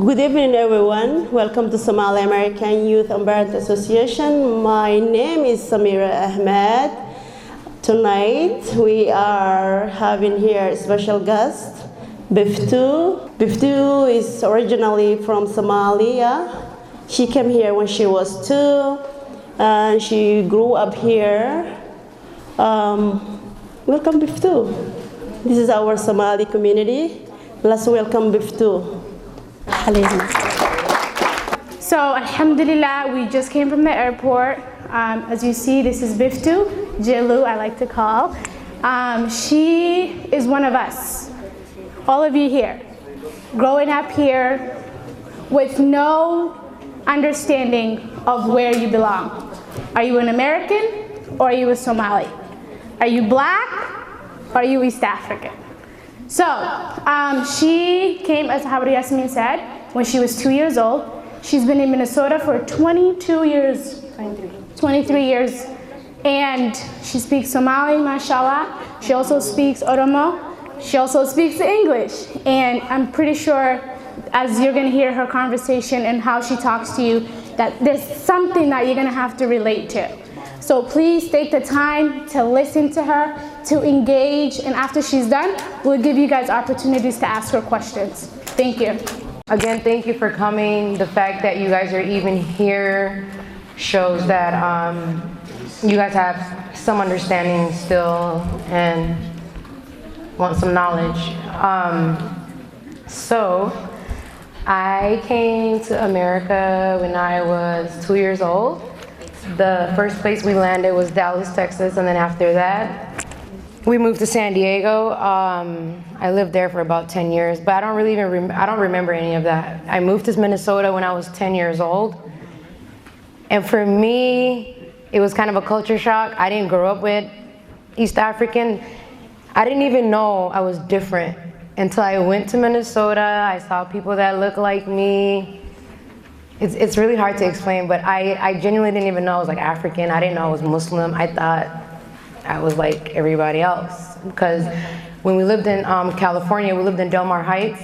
Good evening, everyone. Welcome to Somali American Youth and Parent Association. My name is Samira Ahmed. Tonight we are having here a special guest, Biftu. Biftu is originally from Somalia. She came here when she was 2, and she grew up here. Welcome, Biftu. This is our Somali community. Let's welcome Biftu. So, alhamdulillah, we just came from the airport. As you see, this is Biftu Jillo, I like to call. She is one of us, all of you here, growing up here with no understanding of where you belong. Are you an American or are you a Somali? Are you black or are you East African? So, she came, as Habri Yasmin said, when she was 2 years old. She's been in Minnesota for 23 years, and she speaks Somali, mashallah. She also speaks Oromo. She also speaks English, and I'm pretty sure, as you're gonna hear her conversation and how she talks to you, that there's something that you're gonna have to relate to. So please take the time to listen to her, to engage, and after she's done, we'll give you guys opportunities to ask her questions. Thank you. Again, thank you for coming. The fact that you guys are even here shows that you guys have some understanding still and want some knowledge. So I came to America when I was 2 years old. The first place we landed was Dallas, Texas, and then after that, we moved to San Diego. I lived there for about 10 years, but I don't really I don't remember any of that. I moved to Minnesota when I was 10 years old. And for me, it was kind of a culture shock. I didn't grow up with East African. I didn't even know I was different until I went to Minnesota. I saw people that look like me. It's really hard to explain, but I genuinely didn't even know I was like African. I didn't know I was Muslim. I thought I was like everybody else. Because when we lived in California, we lived in Del Mar Heights.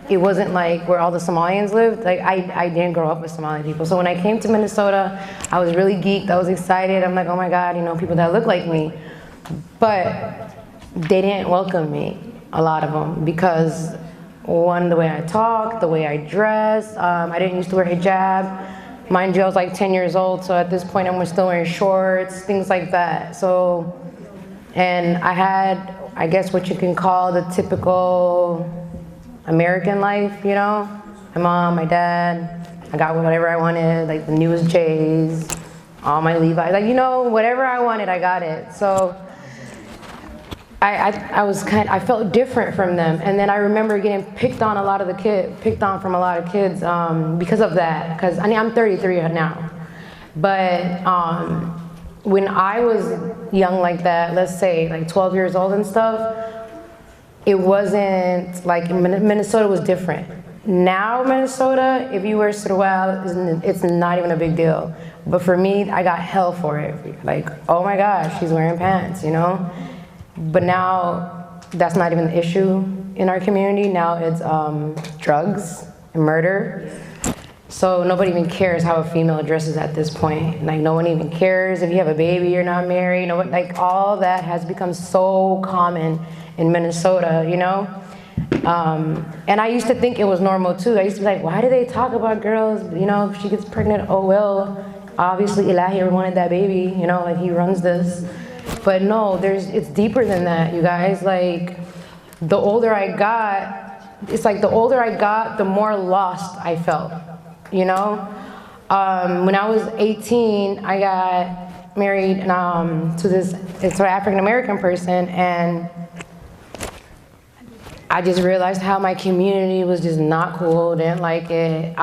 It wasn't like where all the Somalians lived. Like I didn't grow up with Somali people. So when I came to Minnesota, I was really geeked. I was excited. I'm like, oh my God, you know, people that look like me. But they didn't welcome me, a lot of them, because one, the way I talk, the way I dress. I didn't used to wear hijab. Mind you, I was like 10 years old, so at this point I'm still wearing shorts, things like that. So, and I had, I guess what you can call the typical American life, you know? My mom, my dad, I got whatever I wanted, like the newest J's, all my Levi's, like, you know, whatever I wanted, I got it. So I felt different from them, and then I remember getting picked on from a lot of kids because of that. Because I mean, I'm 33 now, but when I was young like that, let's say like 12 years old and stuff, it wasn't like Minnesota was different. Now Minnesota, if you wear surwal, it's not even a big deal. But for me, I got hell for it. Like, oh my gosh, she's wearing pants, you know. But now, that's not even the issue in our community. Now it's drugs and murder. So nobody even cares how a female dresses at this point. Like, no one even cares if you have a baby, you're not married. No one, like, all that has become so common in Minnesota, you know? And I used to think it was normal too. I used to be like, why do they talk about girls? You know, if she gets pregnant, oh well, obviously Ilahi wanted that baby, you know, like he runs this. But no, it's deeper than that, you guys. Like, the older I got, it's like the older I got, the more lost I felt, you know? When I was 18, I got married to an African-American person, and I just realized how my community was just not cool, didn't like it.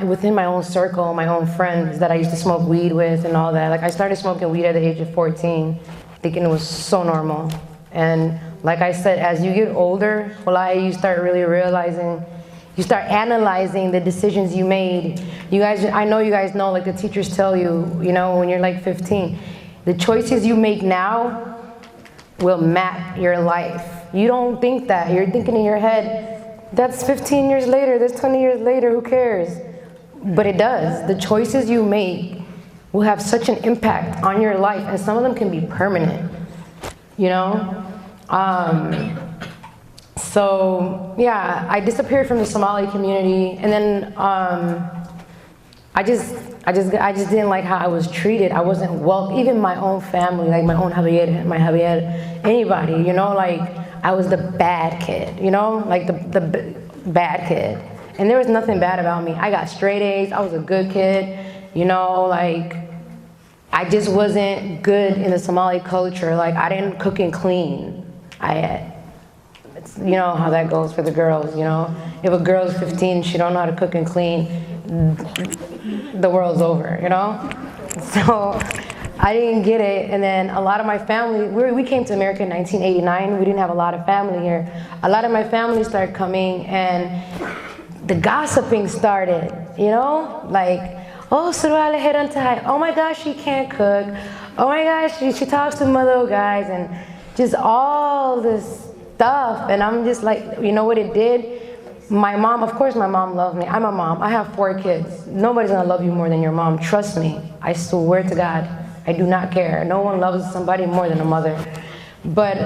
Within my own circle, my own friends that I used to smoke weed with and all that. Like, I started smoking weed at the age of 14, thinking it was so normal. And like I said, as you get older, you start really realizing, you start analyzing the decisions you made. You guys, I know you guys know, like the teachers tell you, you know, when you're like 15, the choices you make now will map your life. You don't think that. You're thinking in your head, that's 15 years later, that's 20 years later, who cares? But it does. The choices you make will have such an impact on your life, and some of them can be permanent, you know? So yeah, I disappeared from the Somali community, and then I just didn't like how I was treated. I wasn't welcome, even my own family, like my own Javier, my Javier, anybody, you know, like I was the bad kid, you know, like the bad kid. And there was nothing bad about me. I got straight A's, I was a good kid, you know, like I just wasn't good in the Somali culture. Like I didn't cook and clean. You know how that goes for the girls, you know? If a girl's 15, she don't know how to cook and clean, the world's over, you know? So I didn't get it, and then a lot of my family, we came to America in 1989, we didn't have a lot of family here. A lot of my family started coming, and the gossiping started, you know? Like, oh, oh my gosh, she can't cook. Oh my gosh, she talks to little guys, and just all this stuff. And I'm just like, you know what it did? My mom, of course my mom loved me. I'm a mom, I have 4 kids. Nobody's gonna love you more than your mom, trust me. I swear to God, I do not care. No one loves somebody more than a mother. But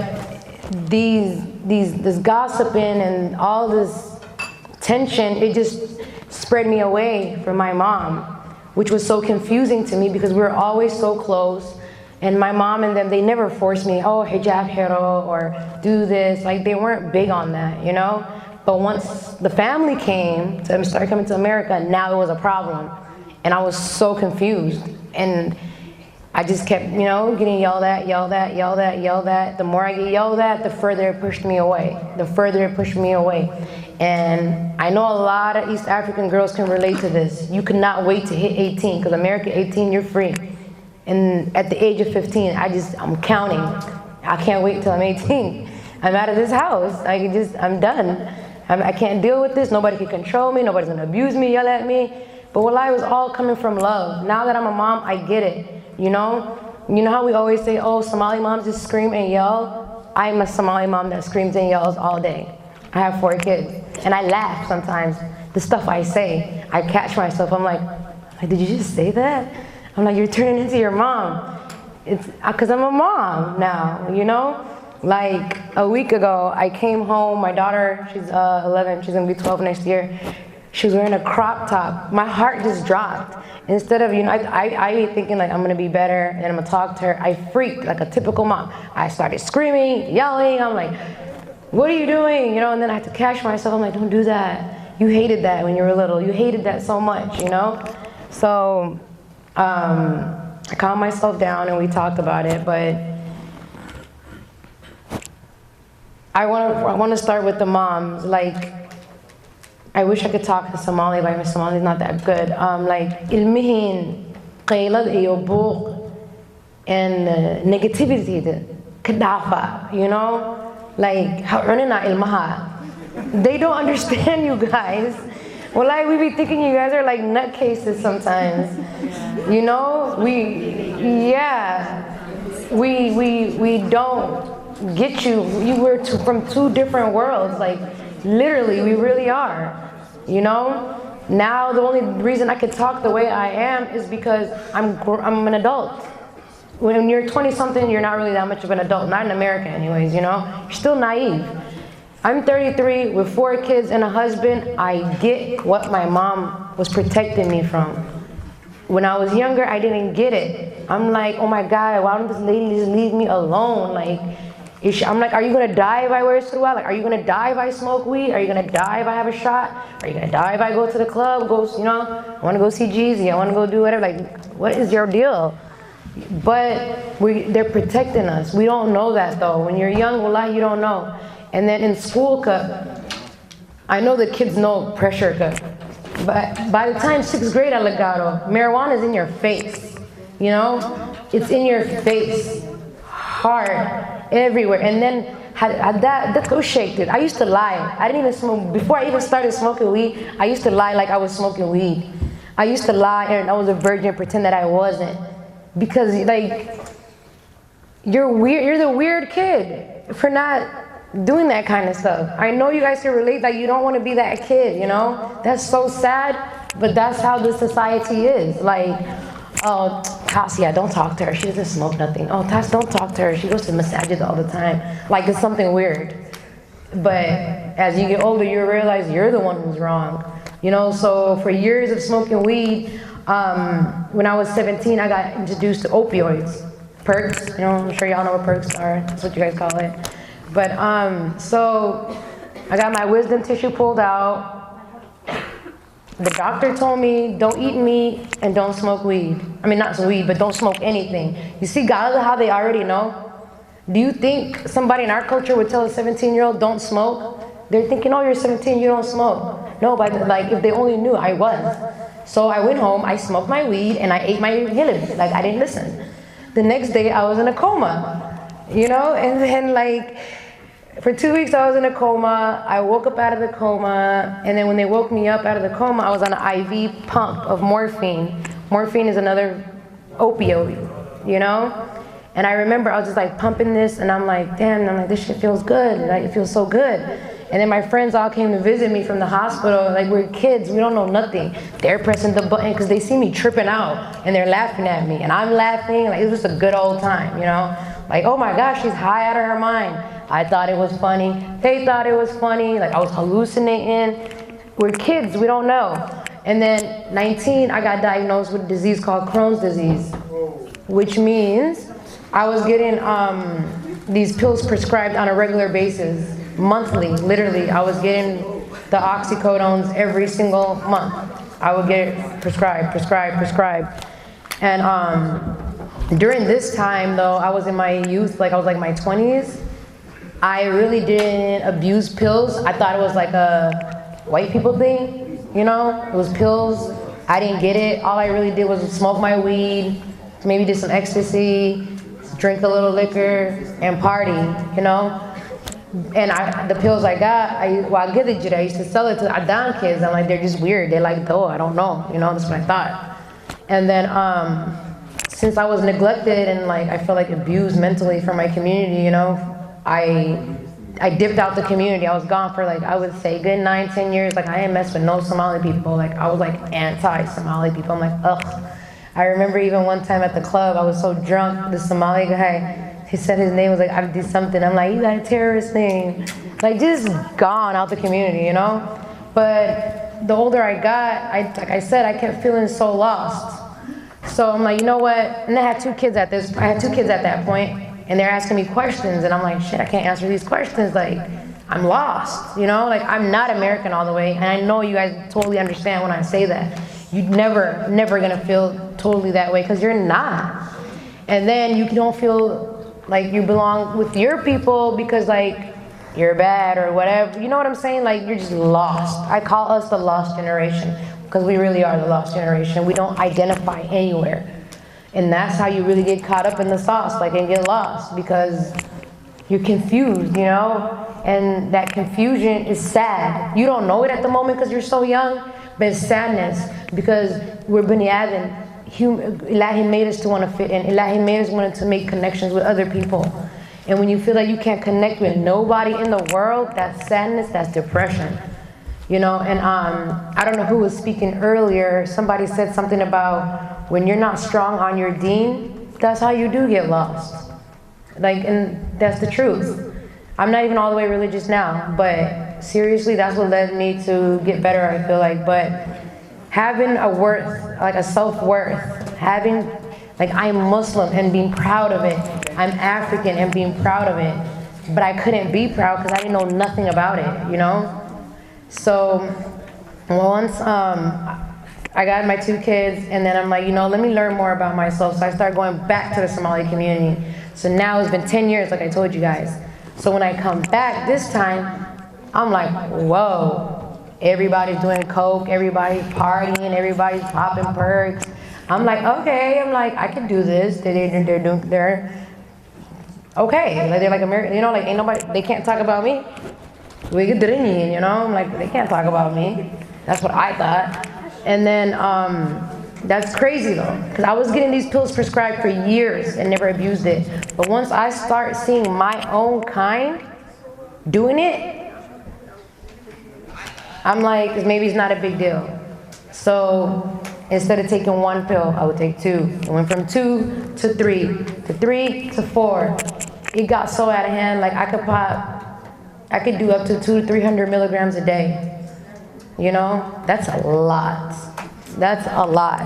this gossiping and all this tension, it just spread me away from my mom, which was so confusing to me because we were always so close. And my mom and them, they never forced me, oh, hijab hero, or do this. Like, they weren't big on that, you know? But once the family came, started coming to America, now it was a problem. And I was so confused. And I just kept, you know, getting yelled at. The more I get yelled at, the further it pushed me away. And I know a lot of East African girls can relate to this. You cannot wait to hit 18, because America 18, you're free. And at the age of 15, I'm counting. I can't wait till I'm 18. I'm out of this house. I'm done. I can't deal with this. Nobody can control me. Nobody's gonna abuse me, yell at me. But it was all coming from love. Now that I'm a mom, I get it, you know? You know how we always say, oh, Somali moms just scream and yell? I'm a Somali mom that screams and yells all day. I have 4 kids. And I laugh sometimes. The stuff I say, I catch myself. I'm like, did you just say that? I'm like, you're turning into your mom. It's because I'm a mom now, you know? Like a week ago, I came home, my daughter, she's 11, she's gonna be 12 next year. She was wearing a crop top. My heart just dropped. Instead of, you know, I be thinking like I'm gonna be better and I'm gonna talk to her. I freaked like a typical mom. I started screaming, yelling. I'm like, what are you doing? You know, and then I had to catch myself. I'm like, don't do that. You hated that when you were little. You hated that so much, you know? So, I calmed myself down and we talked about it, but I want to start with the moms. Like, I wish I could talk to Somali, but my Somali is not that good. Like, ilmihin, qaylad iyo buuq, and negativity, kadafa, you know? Like, ha'unina ilmaha. They don't understand you guys. Well, like, we be thinking you guys are like nutcases sometimes. You know, we don't get you. We're from 2 different worlds. Like, literally, we really are. You know? Now, the only reason I can talk the way I am is because I'm an adult. When you're 20-something, you're not really that much of an adult. Not in America anyways, you know? You're still naive. I'm 33 with 4 kids and a husband. I get what my mom was protecting me from. When I was younger, I didn't get it. I'm like, oh my God, why don't this lady just leave me alone? Like, I'm like, are you gonna die if I wear a surwal? Like, are you gonna die if I smoke weed? Are you gonna die if I have a shot? Are you gonna die if I go to the club? You know, I wanna go see Jeezy, I wanna go do whatever. Like, what is your deal? But they're protecting us. We don't know that though. When you're young, wallah, you don't know. And then in school, I know the kids know pressure, but by the time 6th grade, marijuana is in your face, you know? It's in your face, hard, everywhere. And then that go shake it. I used to lie. I didn't even smoke. Before I even started smoking weed, I used to lie like I was smoking weed. I used to lie and I was a virgin, pretend that I wasn't. Because like, you're weird. You're the weird kid for not doing that kind of stuff. I know you guys can relate that you don't want to be that kid, you know? That's so sad, but that's how the society is. Like, oh, Tasia, don't talk to her. She doesn't smoke nothing. Oh, Tas, don't talk to her. She goes to massages all the time. Like, it's something weird. But as you get older, you realize you're the one who's wrong. You know, so for years of smoking weed, when I was 17, I got introduced to opioids. Perks, you know, I'm sure y'all know what perks are. That's what you guys call it. But, so I got my wisdom tissue pulled out. The doctor told me, don't eat meat and don't smoke weed. I mean, not weed, but don't smoke anything. You see, God, how they already know? Do you think somebody in our culture would tell a 17-year-old, don't smoke? They're thinking, oh, you're 17, you don't smoke. No, but like, if they only knew, I was. So I went home, I smoked my weed, and I ate my hilib. Like, I didn't listen. The next day, I was in a coma, you know? And then, like, for 2 weeks, I was in a coma. I woke up out of the coma, and then when they woke me up out of the coma, I was on an IV pump of morphine. Morphine is another opioid, you know? And I remember I was just like pumping this, and I'm like, damn, I'm like, this shit feels good. Like, it feels so good. And then my friends all came to visit me from the hospital. Like, we're kids, we don't know nothing. They're pressing the button because they see me tripping out, and they're laughing at me, and I'm laughing. Like, it was just a good old time, you know? Like, oh my gosh, she's high out of her mind. I thought it was funny. They thought it was funny. Like, I was hallucinating. We're kids, we don't know. And then 19, I got diagnosed with a disease called Crohn's disease, which means I was getting these pills prescribed on a regular basis, monthly, literally. I was getting the oxycodones every single month. I would get it prescribed. And during this time, though, I was in my youth, like I was like my 20s. I really didn't abuse pills. I thought it was like a white people thing, you know? It was pills. I didn't get it. All I really did was smoke my weed, maybe did some ecstasy, drink a little liquor, and party, you know? And the pills I got, I used to sell it to Adan kids. I'm like, they're just weird. They're like, oh, I don't know, you know? That's what I thought. And then since I was neglected and like I felt like abused mentally from my community, you know, I dipped out the community. I was gone for like, I would say good 9-10 years. Like, I ain't messed with no Somali people. Like, I was like anti-Somali people. I'm like, ugh. I remember even one time at the club, I was so drunk, the Somali guy, he said his name was like Abdi something. I'm like, you got a terrorist name. Like, just gone out the community, you know? But the older I got, like I said, I kept feeling so lost. So I'm like, you know what? And I had two kids at that point. And they're asking me questions, and I'm like, shit, I can't answer these questions. Like, I'm lost, you know? Like, I'm not American all the way, and I know you guys totally understand when I say that. You're never gonna feel totally that way, because you're not. And then you don't feel like you belong with your people because, like, you're bad or whatever. You know what I'm saying? Like, you're just lost. I call us the lost generation, because we really are the lost generation. We don't identify anywhere. And that's how you really get caught up in the sauce, like, and get lost, because you're confused, you know? And that confusion is sad. You don't know it at the moment because you're so young, but it's sadness, because we're Bani Adam. Ilahi made us to want to fit in. Ilahi made us want to make connections with other people. And when you feel like you can't connect with nobody in the world, that's sadness, that's depression. You know, and I don't know who was speaking earlier. Somebody said something about when you're not strong on your deen, that's how you do get lost. Like, and that's the truth. I'm not even all the way religious now, but seriously, that's what led me to get better, I feel like. But having a worth, like a self-worth, having, like, I'm Muslim and being proud of it. I'm African and being proud of it. But I couldn't be proud because I didn't know nothing about it, you know? So once I got my two kids, and then I'm like, you know, let me learn more about myself. So I started going back to the Somali community. So now it's been 10 years, like I told you guys. So when I come back this time, I'm like, whoa, everybody's doing coke, everybody's partying, everybody's popping perks. I'm like, okay, I can do this. They're okay. Like, they're like American, you know, like, ain't nobody, they can't talk about me. We get drinking, you know, I'm like, they can't talk about me. That's what I thought. And then that's crazy though, because I was getting these pills prescribed for years and never abused it. But once I start seeing my own kind Doing it, I'm like, maybe it's not a big deal. So instead of taking 1 pill, I would take 2. It went from 2 to 3, to 3 to 4. It got so out of hand, like I could do up to 200 to 300 milligrams a day. You know, that's a lot. That's a lot.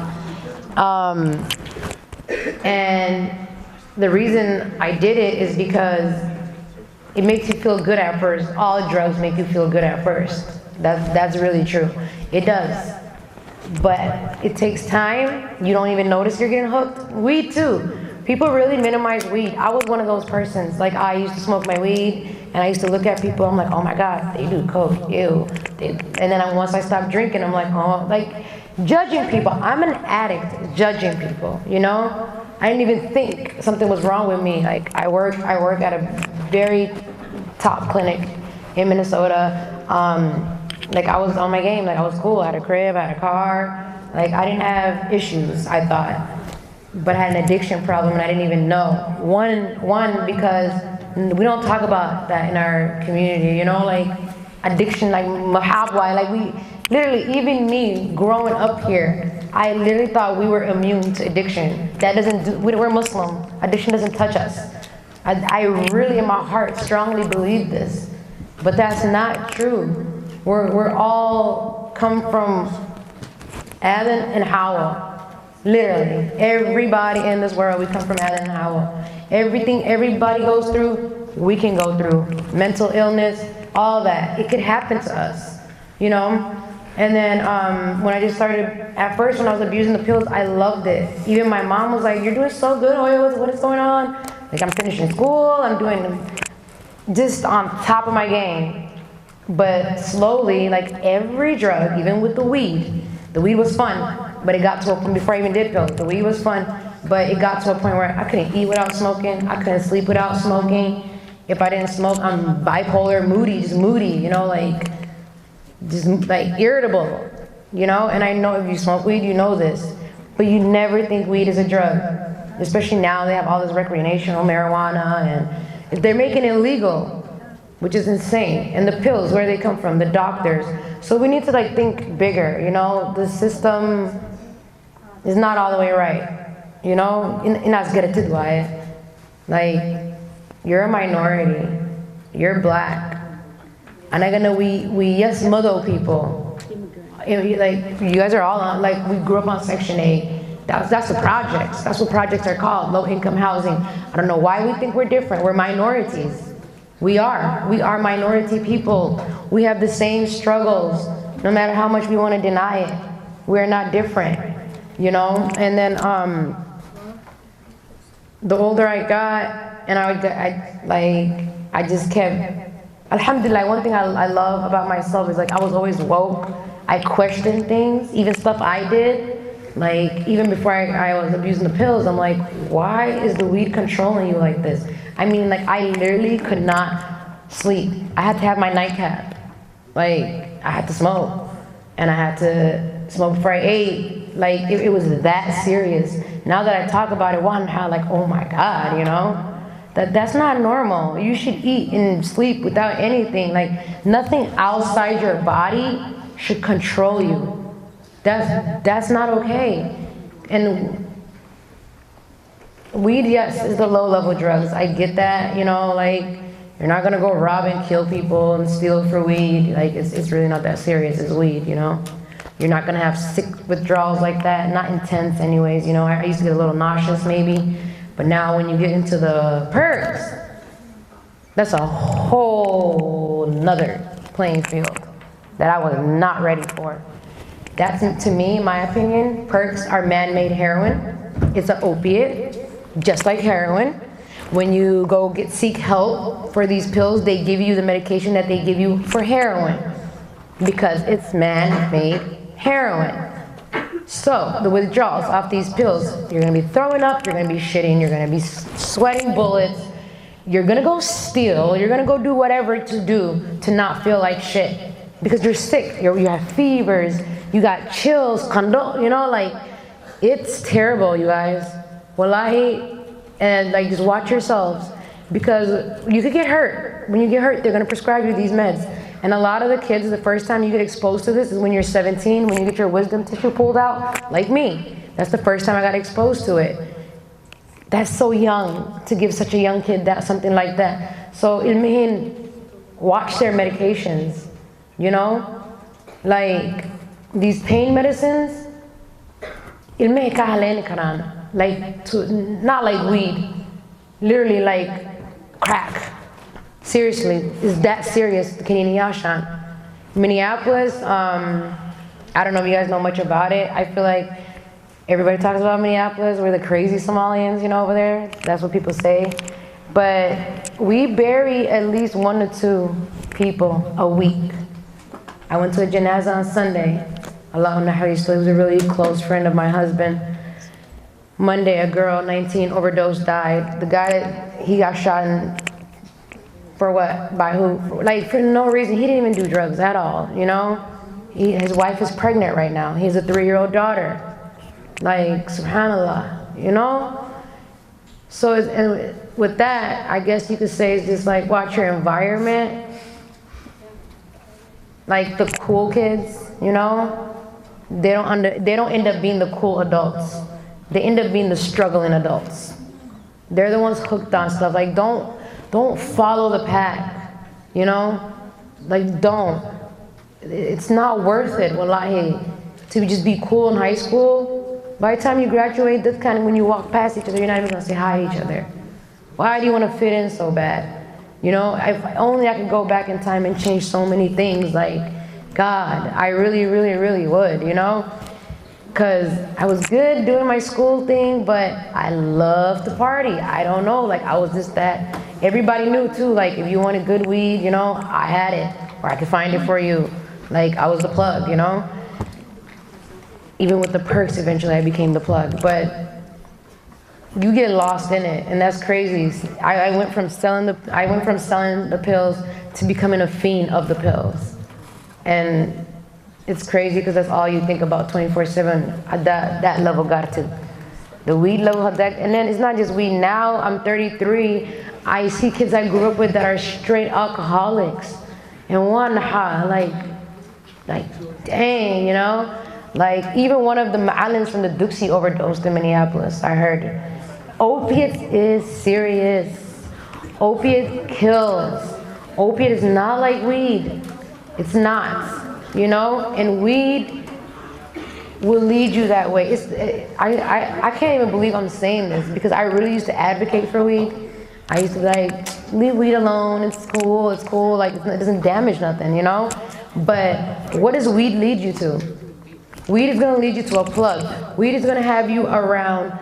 And the reason I did it is because it makes you feel good at first. All drugs make you feel good at first. That's really true. It does. But it takes time. You don't even notice you're getting hooked. Weed too. People really minimize weed. I was one of those persons. Like, I used to smoke my weed, and I used to look at people, I'm like, oh my God, they do coke, ew. And then once I stopped drinking, I'm like, oh, like, judging people. I'm an addict, judging people, you know? I didn't even think something was wrong with me. Like, I work at a very top clinic in Minnesota. Like, I was on my game, like, I was cool. I had a crib, I had a car. Like, I didn't have issues, I thought. But I had an addiction problem and I didn't even know. One, because we don't talk about that in our community, you know, like addiction, like mahabwa, like we, literally, even me growing up here, I literally thought we were immune to addiction. That doesn't do, we're Muslim, addiction doesn't touch us. I really in my heart strongly believe this, but that's not true. We're all come from Adam and Hawa. Literally, everybody in this world, we come from Adam and Hawa. Everything everybody goes through, we can go through. Mental illness, all that. It could happen to us, you know? And then when I just started, at first when I was abusing the pills, I loved it. Even my mom was like, you're doing so good, Oya, what is going on? Like, I'm finishing school, I'm doing just on top of my game. But slowly, like every drug, even with the weed was fun. But it got to a point, before I even did pills, the weed was fun, but it got to a point where I couldn't eat without smoking, I couldn't sleep without smoking. If I didn't smoke, I'm bipolar, just moody, you know, like, just like irritable, you know? And I know if you smoke weed, you know this, but you never think weed is a drug. Especially now, they have all this recreational marijuana, and they're making it legal, which is insane. And the pills, where they come from, the doctors. So we need to like think bigger, you know? The system is not all the way right, you know? Like, you're a minority, you're black. And I'm gonna, we yes, Modo people. Like, you guys are all on, like, we grew up on Section 8. That's the projects. That's what projects are called, low income housing. I don't know why we think we're different. We're minorities. We are minority people. We have the same struggles, no matter how much we want to deny it. We're not different, you know? And then the older I got, and I just kept, alhamdulillah, one thing I love about myself is like I was always woke. I questioned things, even stuff I did. Like, even before I was abusing the pills, I'm like, why is the weed controlling you like this? I mean, like, I literally could not sleep. I had to have my nightcap. Like, I had to smoke. And I had to smoke before I ate. Like, it was that serious. Now that I talk about it, one, how like, oh my God, you know? That's not normal. You should eat and sleep without anything. Like, nothing outside your body should control you. That's not okay. And weed, yes, is the low-level drugs. I get that, you know, like, you're not gonna go rob and kill people and steal for weed. Like, it's really not that serious as weed, you know? You're not gonna have sick withdrawals like that, not intense anyways, you know? I used to get a little nauseous maybe, but now when you get into the perks, that's a whole nother playing field that I was not ready for. That's, to me, in my opinion, perks are man-made heroin. It's an opiate, just like heroin. When you go seek help for these pills, they give you the medication that they give you for heroin because it's man-made heroin. So the withdrawals off these pills, you're gonna be throwing up, you're gonna be shitting, you're gonna be sweating bullets, you're gonna go steal, you're gonna go do whatever to do to not feel like shit because you're sick, you have fevers, you got chills, you know, like, it's terrible, you guys. Wallahi, and like, just watch yourselves. because you could get hurt. When you get hurt, they're gonna prescribe you these meds. And a lot of the kids, the first time you get exposed to this is when you're 17, when you get your wisdom tissue pulled out, like me. That's the first time I got exposed to it. That's so young, to give such a young kid something like that. So it mean, watch their medications, you know? Like, these pain medicines, it may like, not like weed, literally like crack. Seriously, it's that serious, the Kenyan Yashan. Minneapolis, I don't know if you guys know much about it. I feel like everybody talks about Minneapolis. We're the crazy Somalians, you know, over there. That's what people say. But we bury at least 1 to 2 people a week. I went to a janazah on Sunday. Allah Naharisto, he was a really close friend of my husband. Monday, a girl, 19, overdose, died. The guy, he got shot in, for what? By who? Like, for no reason. He didn't even do drugs at all, you know? His wife is pregnant right now. He has a 3-year-old daughter. Like, subhanAllah, you know? So and with that, I guess you could say it's just like, watch your environment. Like the cool kids, you know? They don't end up being the cool adults. They end up being the struggling adults. They're the ones hooked on stuff. Like, don't follow the pack, you know? Like, don't. It's not worth it, wallahi, to just be cool in high school. By the time you graduate, that's kind of when you walk past each other, you're not even gonna say hi to each other. Why do you wanna fit in so bad? You know, if only I could go back in time and change so many things, like, God, I really, really, really would, you know? Because I was good doing my school thing, but I loved to party. I don't know, like, I was just that. Everybody knew too, like, if you wanted good weed, you know, I had it, or I could find it for you. Like, I was the plug, you know? Even with the perks, eventually I became the plug, but you get lost in it, and that's crazy. I went from selling the pills to becoming a fiend of the pills. And it's crazy because that's all you think about 24/7 at that level got to. The weed level, and then it's not just weed. Now I'm 33, I see kids I grew up with that are straight alcoholics. And one, like dang, you know? Like even one of the ma'alins from the Duxie overdosed in Minneapolis, I heard. Opiates is serious. Opiate kills. Opiate is not like weed. It's not, you know? And weed will lead you that way. I can't even believe I'm saying this because I really used to advocate for weed. I used to be like, leave weed alone, it's cool, like it doesn't damage nothing, you know? But what does weed lead you to? Weed is gonna lead you to a plug. Weed is gonna have you around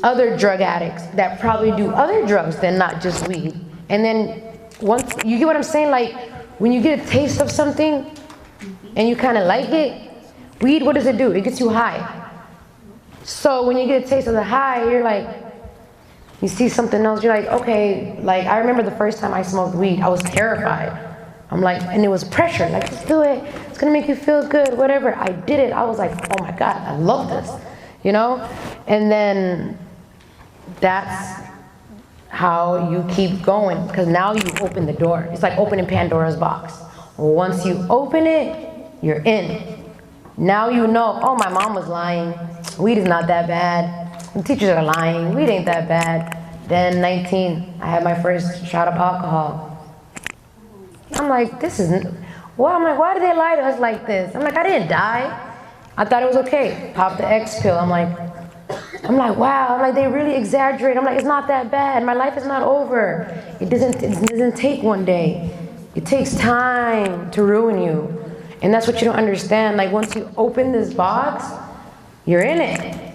other drug addicts that probably do other drugs than not just weed. And then once, you get what I'm saying? Like when you get a taste of something and you kind of like it, weed, what does it do? It gets you high. So when you get a taste of the high, you're like, you see something else, you're like, okay, like I remember the first time I smoked weed, I was terrified. I'm like, and it was pressure, like just do it, it's gonna make you feel good, whatever. I did it, I was like, oh my God, I love this, you know? And then that's how you keep going, because now you open the door. It's like opening Pandora's box. Once you open it, you're in. Now you know, oh, my mom was lying. Weed is not that bad. The teachers are lying. Weed ain't that bad. Then 19, I had my first shot of alcohol. I'm like, this isn't, well, I'm like, why did they lie to us like this? I'm like, I didn't die. I thought it was okay. Pop the X pill. I'm like, wow. I'm like, they really exaggerate. I'm like, it's not that bad. My life is not over. It doesn't take one day. It takes time to ruin you. And that's what you don't understand. Like once you open this box, you're in it.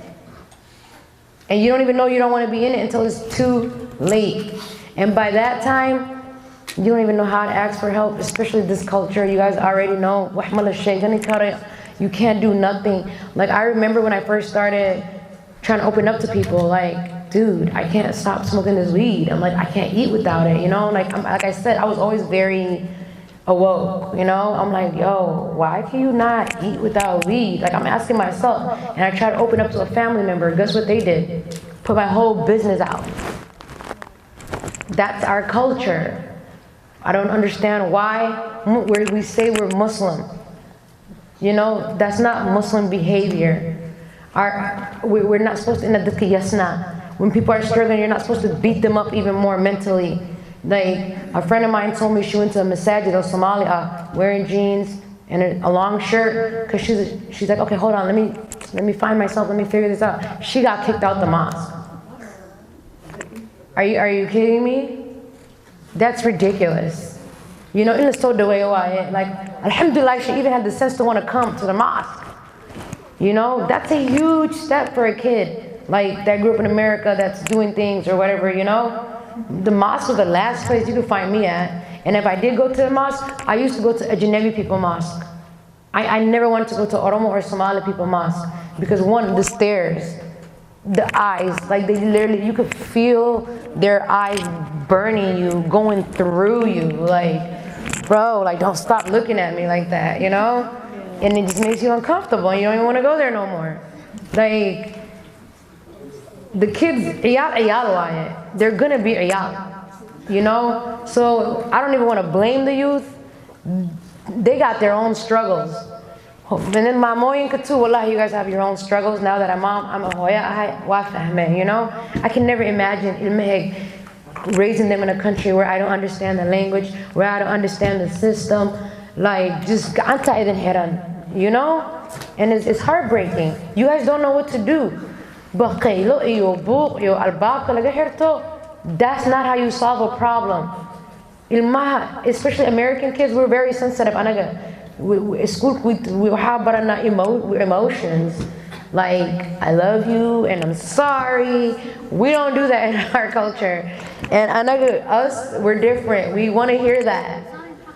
And you don't even know you don't want to be in it until it's too late. And by that time, you don't even know how to ask for help, especially this culture. You guys already know, you can't do nothing. Like I remember when I first started trying to open up to people, like, dude, I can't stop smoking this weed. I'm like, I can't eat without it, you know? Like I said, I was always very awoke, you know? I'm like, yo, why can you not eat without weed? Like I'm asking myself, and I tried to open up to a family member. Guess what they did? Put my whole business out. That's our culture. I don't understand why we say we're Muslim. You know, that's not Muslim behavior. We're not supposed to, when people are struggling, you're not supposed to beat them up even more mentally. Like, a friend of mine told me she went to a masajid of Somalia wearing jeans and a long shirt, because she's like, okay, hold on, let me find myself, let me figure this out. She got kicked out the mosque. Are you kidding me? That's ridiculous. You know, like, alhamdulillah, she even had the sense to want to come to the mosque. You know, that's a huge step for a kid, like, that grew up in America, that's doing things or whatever, you know? The mosque was the last place you could find me at. And if I did go to the mosque, I used to go to Ajnabi people mosque. I never wanted to go to Oromo or Somali people mosque, because one, the stairs, the eyes, like, they literally, you could feel their eyes burning you, going through you, like, bro, like, don't stop looking at me like that, you know? And it just makes you uncomfortable, and you don't even want to go there no more. Like, the kids, they're gonna be iyal, you know? So I don't even want to blame the youth. They got their own struggles. And then my moyinka too, wallah, you guys have your own struggles. Now that I'm a hoya, you know? I can never imagine raising them in a country where I don't understand the language, where I don't understand the system. Like, just, you know? And it's heartbreaking. You guys don't know what to do. That's not how you solve a problem. Especially American kids, we're very sensitive. We have emotions. Like, I love you and I'm sorry. We don't do that in our culture. And us, we're different. We want to hear that.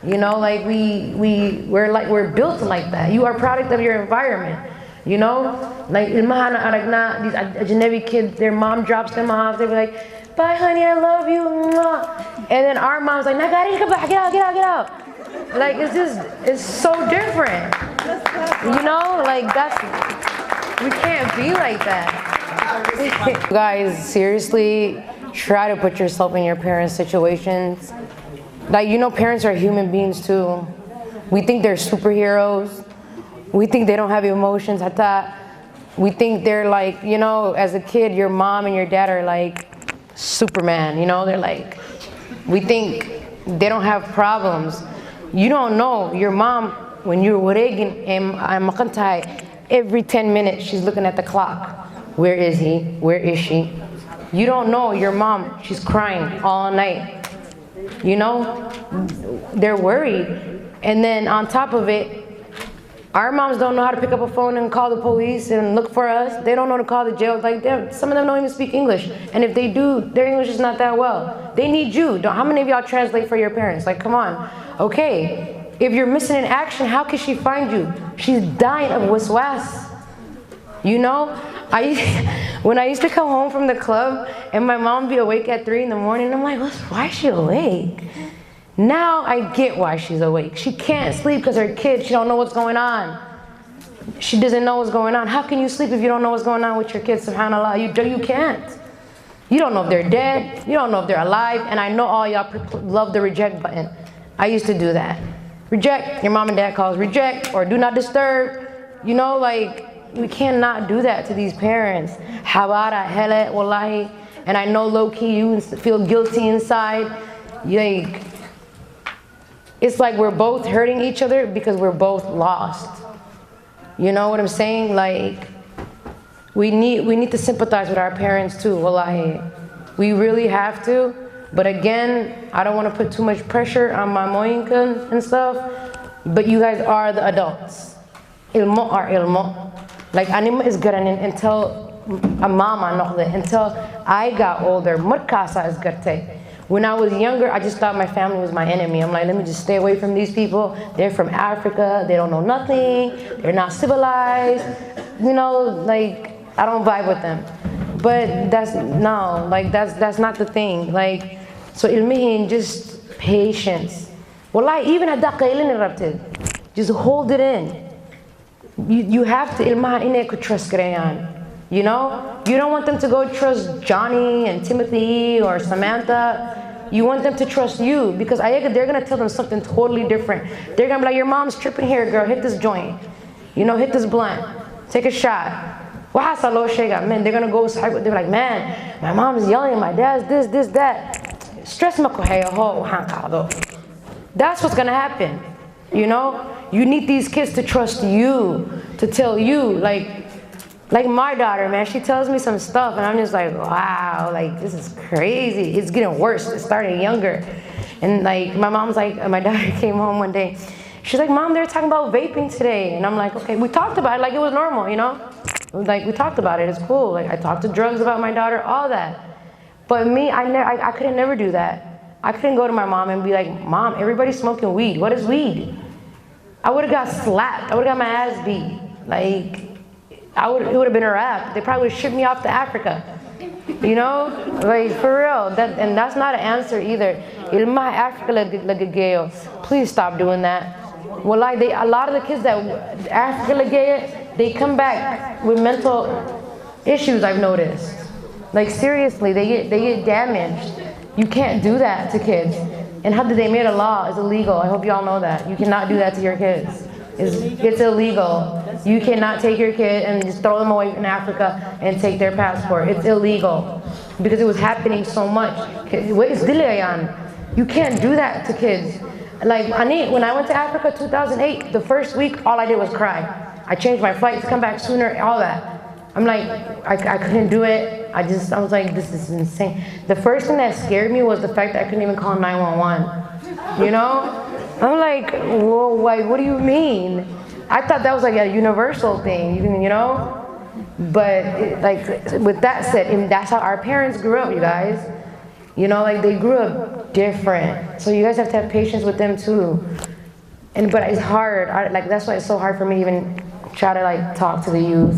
You know, like, we're built like that. You are a product of your environment. You know, like, these Ajnabi kids, their mom drops them off, they be like, bye honey, I love you, and then our mom's like, get out. Like, it's so different. You know, like, we can't be like that. Guys, seriously, try to put yourself in your parents' situations. Like, you know, parents are human beings too. We think they're superheroes. We think they don't have emotions. We think they're like, you know, as a kid, your mom and your dad are like Superman, you know? They're like, we think they don't have problems. You don't know. Your mom, when you're every 10 minutes, she's looking at the clock. Where is he? Where is she? You don't know. Your mom, she's crying all night. You know? They're worried. And then on top of it, our moms don't know how to pick up a phone and call the police and look for us. They don't know to call the jail. Like, some of them don't even speak English. And if they do, their English is not that well. They need you. How many of y'all translate for your parents? Like, come on. Okay, if you're missing in action, how can she find you? She's dying of waswas. You know? When I used to come home from the club and my mom would be awake at 3 in the morning, I'm like, why is she awake? Now I get why she's awake. She can't sleep because her kid, she don't know what's going on. She doesn't know what's going on. How can you sleep if you don't know what's going on with your kids, subhanAllah? You can't. You don't know if they're dead. You don't know if they're alive. And I know all y'all love the reject button. I used to do that. Reject, your mom and dad calls, reject, or do not disturb. You know, like, we cannot do that to these parents. Hawara, hele, wallahi. And I know low-key you feel guilty inside. Like, it's like we're both hurting each other because we're both lost. You know what I'm saying? Like, we need to sympathize with our parents too, wallahi. We really have to. But again, I don't want to put too much pressure on my moyinka and stuff. But you guys are the adults. Ilmo are ilmo. Like, anima is good until a mama until I got older. Murkasa is garte. When I was younger, I just thought my family was my enemy. I'm like, let me just stay away from these people. They're from Africa. They don't know nothing. They're not civilized. You know, like, I don't vibe with them. But that's not the thing. Like, so ilmihin, just patience. Wallahi, even at daqailin erupted. Just hold it in. You have to ilmaha ine trust karayan. You know? You don't want them to go trust Johnny and Timothy or Samantha. You want them to trust you, because they're gonna tell them something totally different. They're gonna be like, your mom's tripping here, girl, hit this joint. You know, hit this blunt, take a shot. Man, they're gonna go, they're like, man, my mom's yelling, my dad's this, that. Stress ma ko hayo ho, that's what's gonna happen, you know? You need these kids to trust you, to tell you, like my daughter, man, she tells me some stuff and I'm just like, wow, like this is crazy. It's getting worse, it's starting younger. And like my mom's like, my daughter came home one day, she's like, Mom, they're talking about vaping today. And I'm like, okay, we talked about it like it was normal, you know? Like we talked about it, it's cool. Like I talked to drugs about my daughter, all that. But me, I couldn't never do that. I couldn't go to my mom and be like, Mom, everybody's smoking weed. What is weed? I would have got slapped. I would have got my ass beat. Like, it would have been a wrap. They probably would have shipped me off to Africa. You know? Like, for real. And that's not an answer either. Ilma Africa, please stop doing that. Well, like, a lot of the kids that Africa, they come back with mental issues, I've noticed. Like, seriously, they get damaged. You can't do that to kids. And how did they made a law? It's illegal. I hope you all know that. You cannot do that to your kids. It's illegal. You cannot take your kid and just throw them away in Africa and take their passport. It's illegal. Because it was happening so much. You can't do that to kids. Like, when I went to Africa 2008, the first week, all I did was cry. I changed my flight to come back sooner, all that. I'm like, I couldn't do it. I was like, this is insane. The first thing that scared me was the fact that I couldn't even call 911. You know? I'm like, whoa, like, what do you mean? I thought that was like a universal thing, you know? But like, with that said, and that's how our parents grew up, you guys. You know, like they grew up different. So you guys have to have patience with them too. But it's hard. That's why it's so hard for me to even try to like talk to the youth.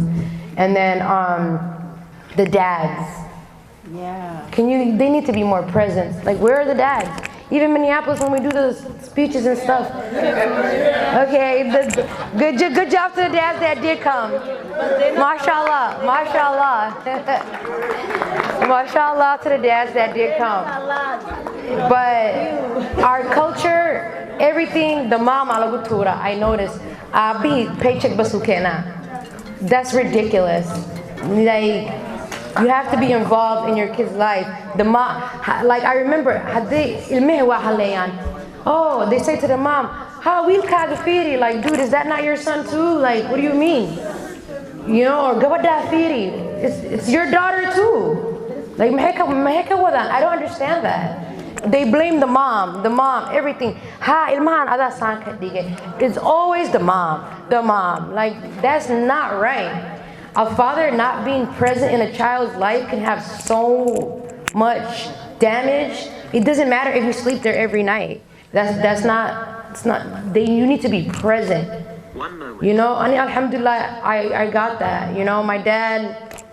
And then the dads. Yeah. They need to be more present. Like, where are the dads? Even Minneapolis, when we do the speeches and stuff. Okay, good job to the dads that did come. Mashallah, mashallah. Mashallah to the dads that did come. But our culture, everything, the mom ala gutura, I noticed, abi paycheck basukena. That's ridiculous. Like, you have to be involved in your kid's life. Like I remember, oh, they say to the mom, "How will kagafiri?" Like, dude, is that not your son too? Like, what do you mean? You know, or gawadafiri? It's your daughter too. Like, I don't understand that. They blame the mom, everything. It's always the mom. Like, that's not right. A father not being present in a child's life can have so much damage. It doesn't matter if you sleep there every night. You need to be present. You know, alhamdulillah, I got that. You know, my dad,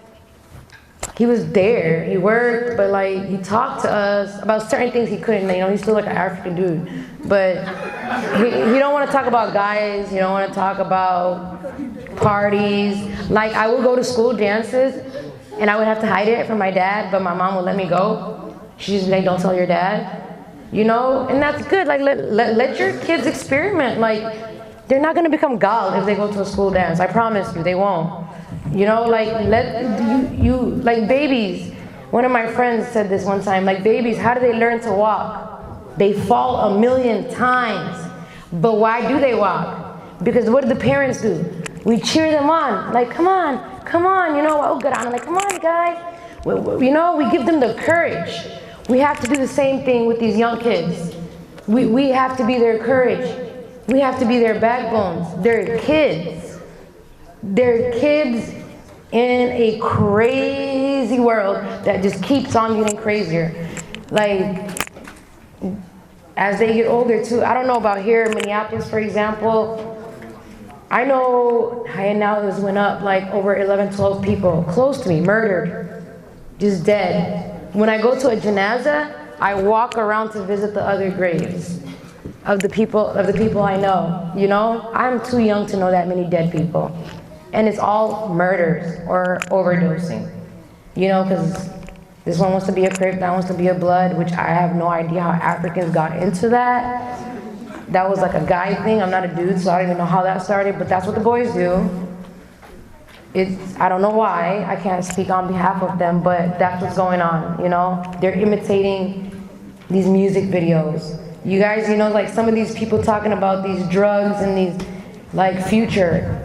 he was there, he worked, but like, he talked to us about certain things he couldn't, you know, he's still like an African dude. But he don't want to talk about guys, he don't want to talk about parties. Like, I would go to school dances, and I would have to hide it from my dad, but my mom would let me go. She's just like, don't tell your dad. You know, and that's good. Like, let your kids experiment. Like, they're not going to become gal if they go to a school dance. I promise you, they won't. You know, like, like babies. One of my friends said this one time, like, babies, how do they learn to walk? They fall 1,000,000 times. But why do they walk? Because what do the parents do? We cheer them on. Like, come on, you know, like, come on, guys. You know, we give them the courage. We have to do the same thing with these young kids. We have to be their courage. We have to be their backbones. They're kids. They're kids in a crazy world that just keeps on getting crazier. Like, as they get older too, I don't know about here in Minneapolis, for example. I know Hyannalis went up like over 11, 12 people close to me, murdered, just dead. When I go to a janaza, I walk around to visit the other graves of the people I know. You know, I'm too young to know that many dead people, and it's all murders or overdosing. You know, because This one wants to be a Crip, that wants to be a Blood, which I have no idea how Africans got into that. That was like a guy thing. I'm not a dude, so I don't even know how that started, but that's what the boys do. I don't know why, I can't speak on behalf of them, but that's what's going on, you know? They're imitating these music videos. You guys, you know, like some of these people talking about these drugs and these, like Future.